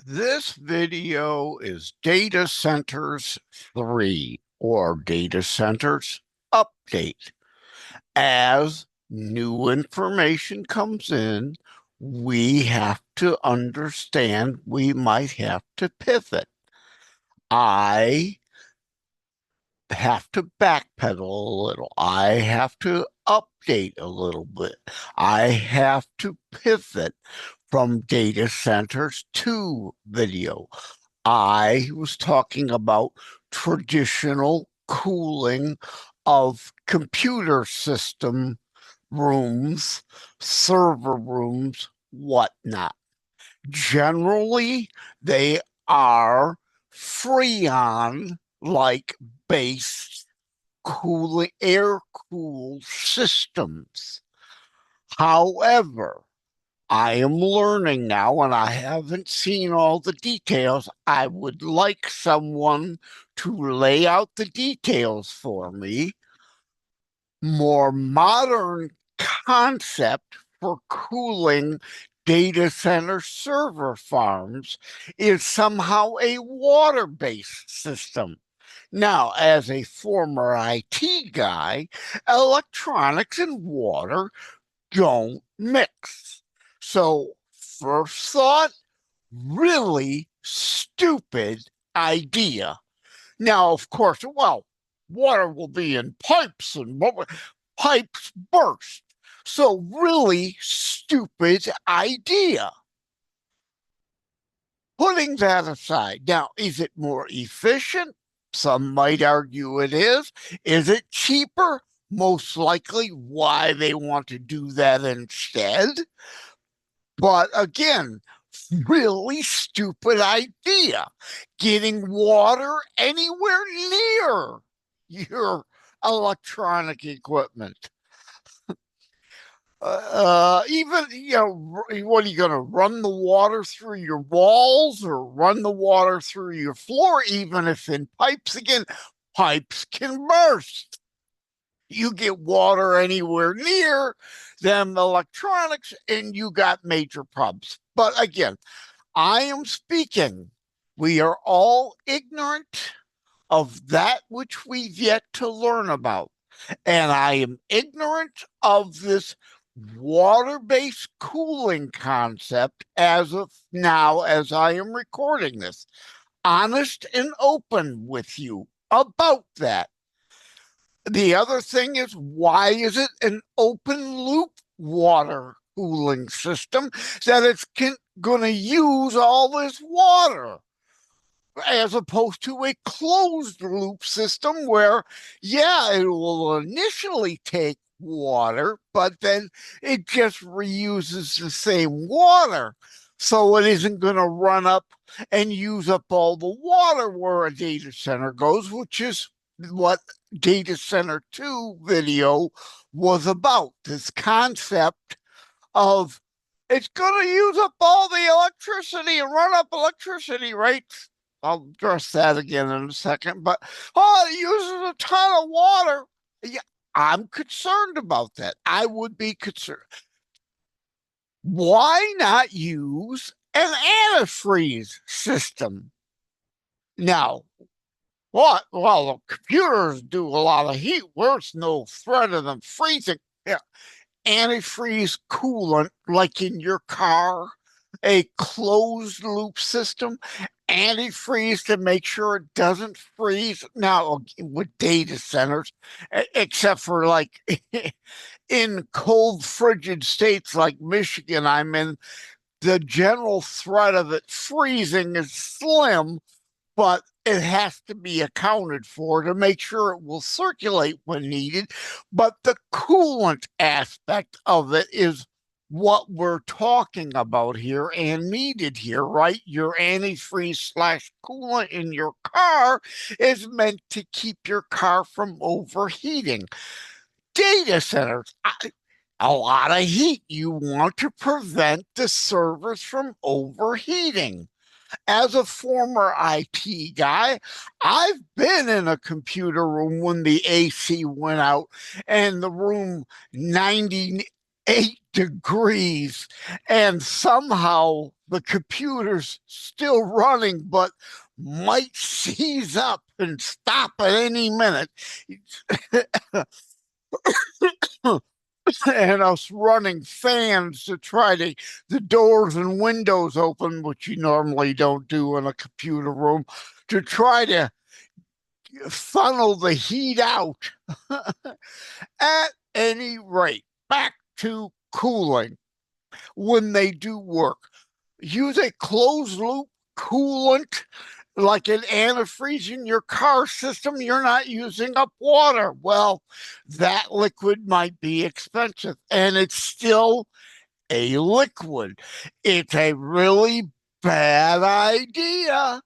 This video is Data Centers 3 or Data Centers Update. As new information comes in, we have to understand we might have to pivot. I have to backpedal a little. I have to update a little bit. I have to pivot from data centers to video. I was talking about traditional cooling of computer system rooms, server rooms, whatnot. Generally, they are Freon like based cooling air cooled systems. However, I am learning now, and I haven't seen all the details. I would like someone to lay out the details for me. More modern concept for cooling data center server farms is somehow a water-based system. Now, as a former IT guy, electronics and water don't mix. So, first thought, really stupid idea. Now, of course, well, water will be in pipes and pipes burst. So, really stupid idea. Putting that aside, now, is it more efficient? Some might argue it is. Is it cheaper? Most likely, why they want to do that instead. But again, really stupid idea. Getting water anywhere near your electronic equipment. Even, what are you going to run the water through your walls or run the water through your floor? Even if in pipes, again, pipes can burst. You get water anywhere near them electronics and you got major problems. But again, I am speaking. We are all ignorant of that which we've yet to learn about. And I am ignorant of this water-based cooling concept as of now, as I am recording this. Honest and open with you about that. The other thing is, why is it an open loop water cooling system that it's going to use all this water? As opposed to a closed loop system where, yeah, it will initially take water, but then it just reuses the same water. So it isn't going to run up and use up all the water where a data center goes, which is what Data Center 2 video was about. This concept of it's going to use up all the electricity and run up electricity rates. I'll address that again in a second, but it uses a ton of water. Yeah, I'm concerned about that. I would be concerned. Why not use an antifreeze system? Now, what? Well, the computers do a lot of heat. There's no threat of them freezing. Yeah. Antifreeze coolant, like in your car, a closed loop system, antifreeze to make sure it doesn't freeze. Now, with data centers, except for like in cold, frigid states like Michigan, I'm in, the general threat of it freezing is slim, but it has to be accounted for to make sure it will circulate when needed. But the coolant aspect of it is what we're talking about here and needed here, right? Your antifreeze slash coolant in your car is meant to keep your car from overheating. Data centers, a lot of heat. You want to prevent the servers from overheating. As a former IT guy, I've been in a computer room when the AC went out and the room 90 8 degrees, and somehow the computer's still running, but might seize up and stop at any minute. And us running fans to try to the doors and windows open, which you normally don't do in a computer room, to try to funnel the heat out. At any rate, back to cooling when they do work. Use a closed loop coolant like an antifreeze in your car system. You're not using up water. Well, that liquid might be expensive, and it's still a liquid. It's a really bad idea.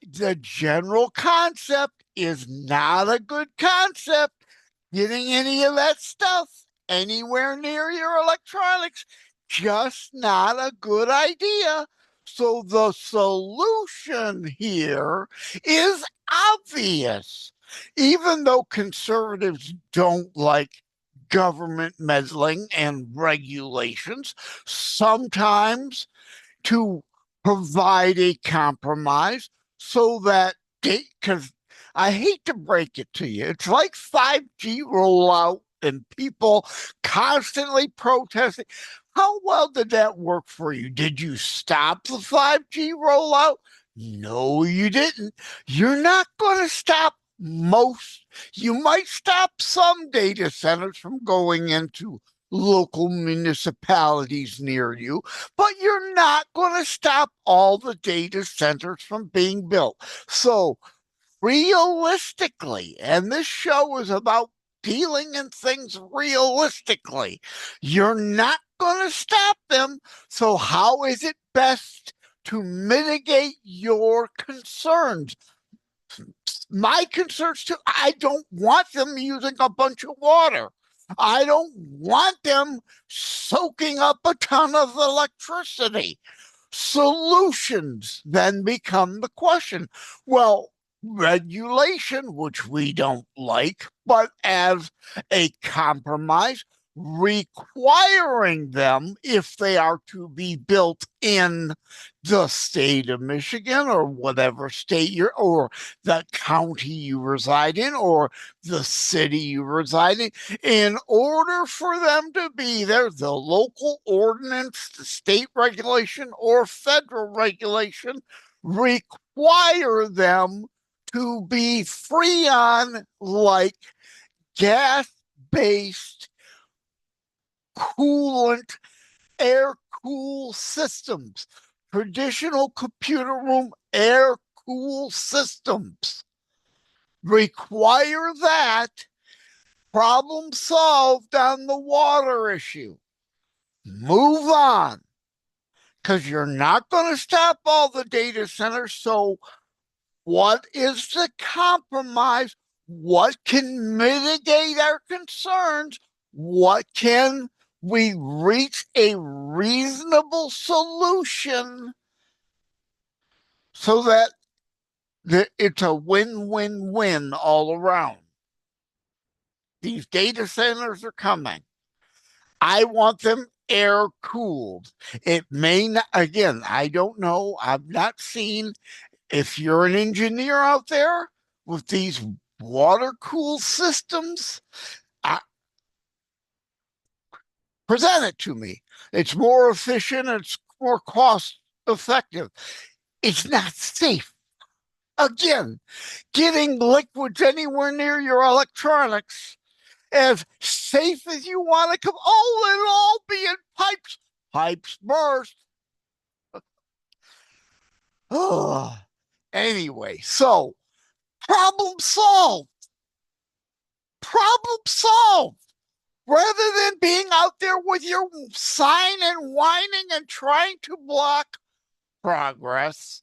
The general concept is not a good concept. Getting any of that stuff anywhere near your electronics, just not a good idea. So the solution here is obvious. Even though conservatives don't like government meddling and regulations, sometimes to provide a compromise so that because I hate to break it to you, it's like 5G rollout and people constantly protesting. How well did that work for you? Did you stop the 5G rollout? No, you didn't. You're not going to stop most. You might stop some data centers from going into local municipalities near you, but you're not going to stop all the data centers from being built. So, realistically, and this show is about dealing in things realistically, you're not going to stop them. So, how is it best to mitigate your concerns? My concerns too, I don't want them using a bunch of water. I don't want them soaking up a ton of electricity. Solutions then become the question. Well, regulation, which we don't like, but as a compromise, requiring them, if they are to be built in the state of Michigan or whatever state you're, or the county you reside in, or the city you reside in order for them to be there, the local ordinance, the state regulation, or federal regulation require them to be Freon like gas based coolant air cool systems, traditional computer room air cool systems. Require that, problem solved on the water issue. Move on, because you're not going to stop all the data centers. So, what is the compromise? What can mitigate our concerns? What can we reach a reasonable solution so that it's a win-win-win all around? These data centers are coming. I want them air cooled. It may not, again, I don't know. I've not seen, if you're an engineer out there with these water cooled systems, present it to me. It's more efficient, it's more cost effective. It's not safe. Again, getting liquids anywhere near your electronics, as safe as you want to come. Oh, it'll all be in pipes. Pipes burst. Oh. Anyway, so problem solved. Problem solved. Rather than being out there with your sign and whining and trying to block progress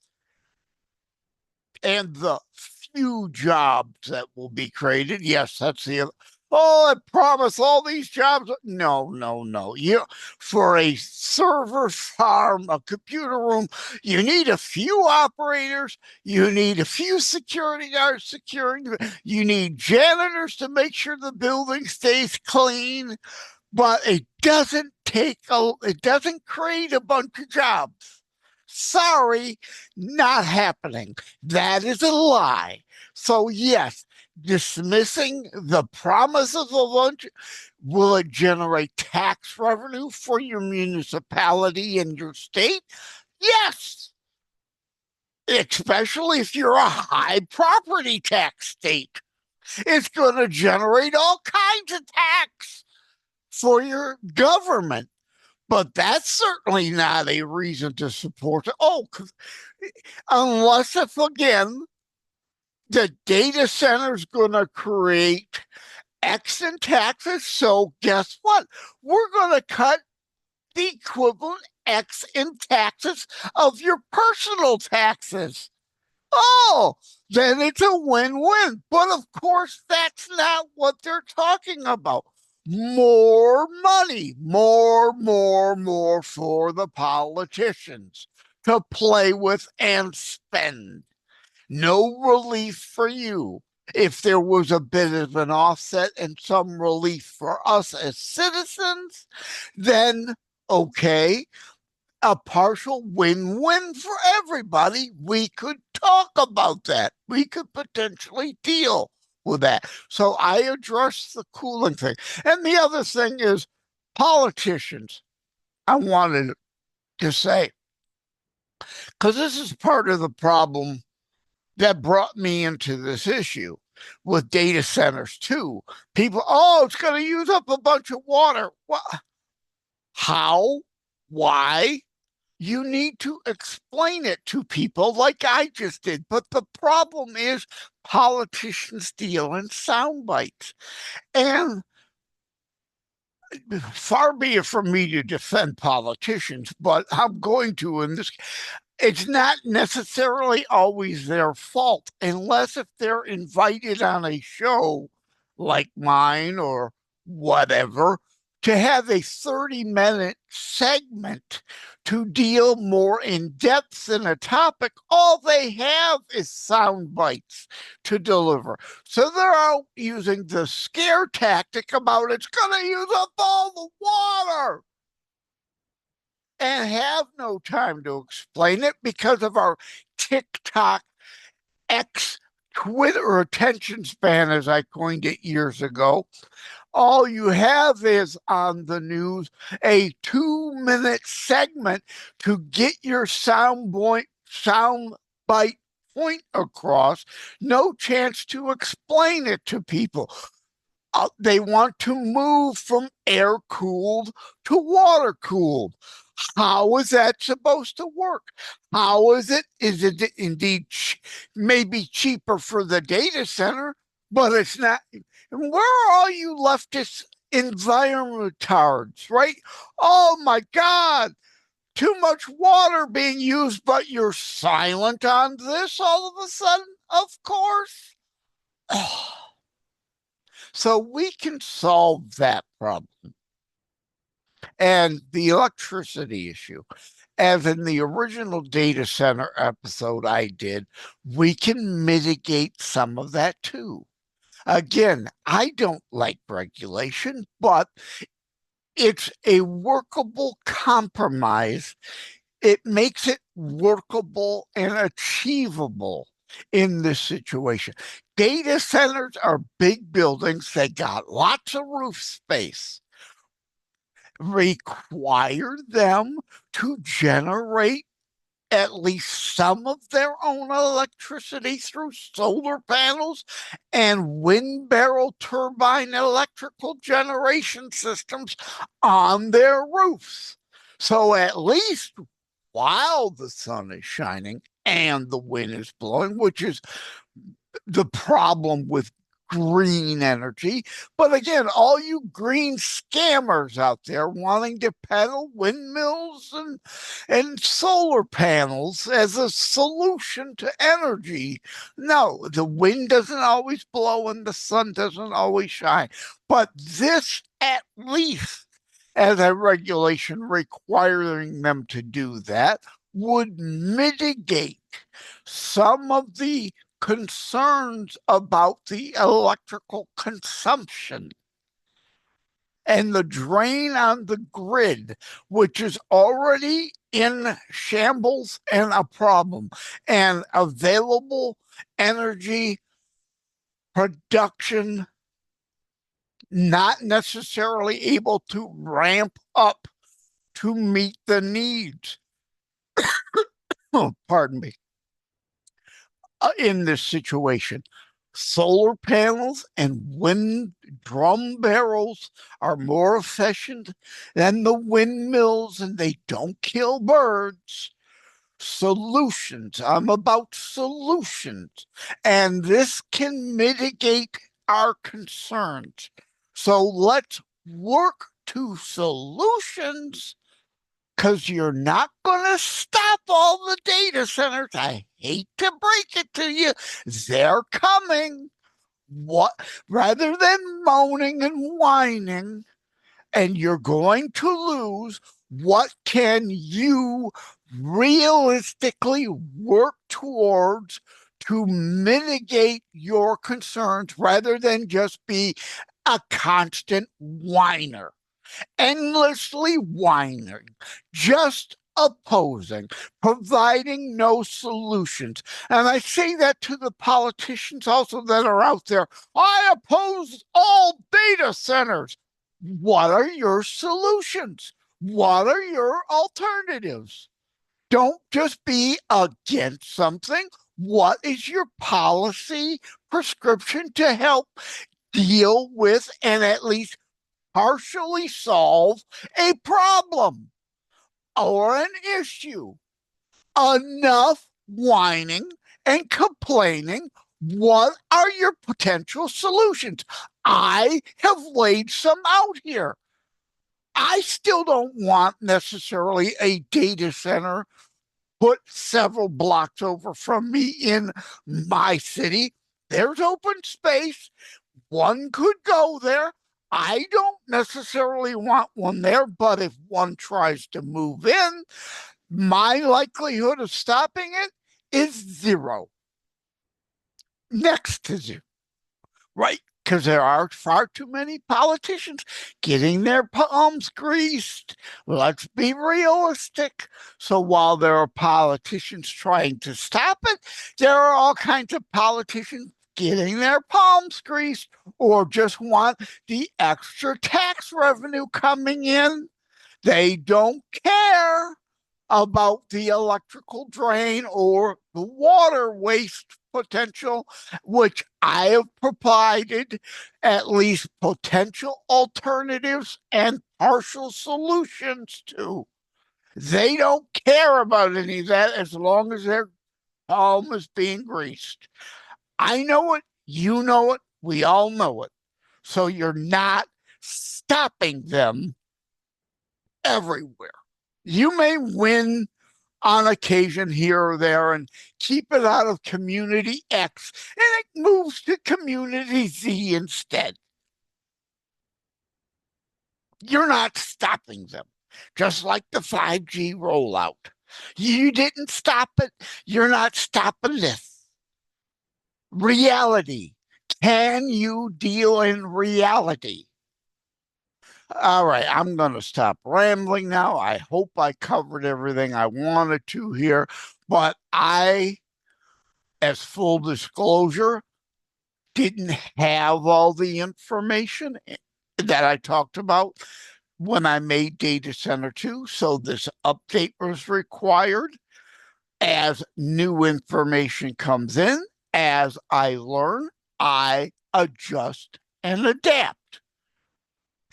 and the few jobs that will be created. Yes, that's the oh, I promise all these jobs. No, no, no. You for a server farm, a computer room, you need a few operators, you need a few security guards securing, you need janitors to make sure the building stays clean. but it doesn't create a bunch of jobs. Sorry, not happening. That is a lie. So yes, dismissing the promise of a bunch, will it generate tax revenue for your municipality and your state? Yes, especially if you're a high property tax state. It's going to generate all kinds of tax for your government. But that's certainly not a reason to support it. Oh, unless if again, the data center is going to create X in taxes. So guess what? We're going to cut the equivalent X in taxes of your personal taxes. Oh, then it's a win-win. But of course, that's not what they're talking about. More money, more for the politicians to play with and spend. No relief for you. If there was a bit of an offset and some relief for us as citizens, then okay, a partial win-win for everybody. We could talk about that. We could potentially deal with that. So I address the cooling thing. And the other thing is politicians. I wanted to say, because this is part of the problem that brought me into this issue with data centers too. People, oh, it's going to use up a bunch of water. Well, how? Why? You need to explain it to people like I just did. But the problem is politicians deal in sound bites. And far be it from me to defend politicians, but I'm going to in this. It's not necessarily always their fault, unless if they're invited on a show like mine or whatever to have a 30-minute segment to deal more in depth in a topic. All they have is sound bites to deliver. So they're out using the scare tactic about it's going to use up all the water and have no time to explain it because of our TikTok X Twitter attention span, as I coined it years ago. All you have is on the news a 2-minute segment to get your sound bite point across. No chance to explain it to people. They want to move from air cooled to water cooled. How is that supposed to work? How is it? Is it indeed maybe cheaper for the data center, but it's not? And where are all you leftist environmentards, right? Oh my God, too much water being used, but you're silent on this all of a sudden, of course. So we can solve that problem. And the electricity issue, as in the original data center episode I did, we can mitigate some of that too. Again, I don't like regulation, but it's a workable compromise. It makes it workable and achievable in this situation. Data centers are big buildings, they got lots of roof space. Require them to generate at least some of their own electricity through solar panels and wind barrel turbine electrical generation systems on their roofs. So at least while the sun is shining and the wind is blowing, which is the problem with green energy. But again, all you green scammers out there wanting to peddle windmills and solar panels as a solution to energy. No, the wind doesn't always blow and the sun doesn't always shine. But this at least as a regulation requiring them to do that would mitigate some of the concerns about the electrical consumption. and the drain on the grid, which is already in shambles and a problem, and available energy production not necessarily able to ramp up to meet the needs. Oh, pardon me. In this situation, solar panels and wind drum barrels are more efficient than the windmills, and they don't kill birds. Solutions. I'm about solutions. And this can mitigate our concerns. So let's work to solutions, because you're not going to stop all the data centers. I hate to break it to you. They're coming. What, rather than moaning and whining, and you're going to lose, what can you realistically work towards to mitigate your concerns rather than just be a constant whiner? Endlessly whining, just opposing, providing no solutions. And I say that to the politicians also that are out there. I oppose all data centers. What are your solutions? What are your alternatives? Don't just be against something. What is your policy prescription to help deal with and at least partially solve a problem or an issue? Enough whining and complaining. What are your potential solutions? I have laid some out here. I still don't want necessarily a data center put several blocks over from me in my city. There's open space. One could go there. I don't necessarily want one there, but if one tries to move in, my likelihood of stopping it is zero, next to zero, right? Because there are far too many politicians getting their palms greased. Let's be realistic. So while there are politicians trying to stop it, there are all kinds of politicians getting their palms greased or just want the extra tax revenue coming in. They don't care about the electrical drain or the water waste potential, which I have provided at least potential alternatives and partial solutions to. They don't care about any of that as long as their palm is being greased. I know it, you know it, we all know it. So you're not stopping them everywhere. You may win on occasion here or there and keep it out of community X, and it moves to community Z instead. You're not stopping them, just like the 5G rollout. You didn't stop it. You're not stopping this. Reality. Can you deal in reality? All right, I'm going to stop rambling now. I hope I covered everything I wanted to here, but as full disclosure, didn't have all the information that I talked about when I made Data Center 2. So this update was required. As new information comes in, as I learn, I adjust and adapt.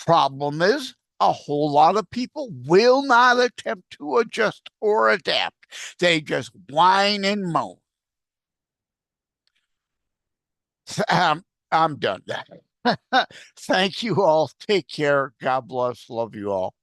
Problem is, a whole lot of people will not attempt to adjust or adapt. They just whine and moan. I'm done. Thank you all. Take care. God bless. Love you all.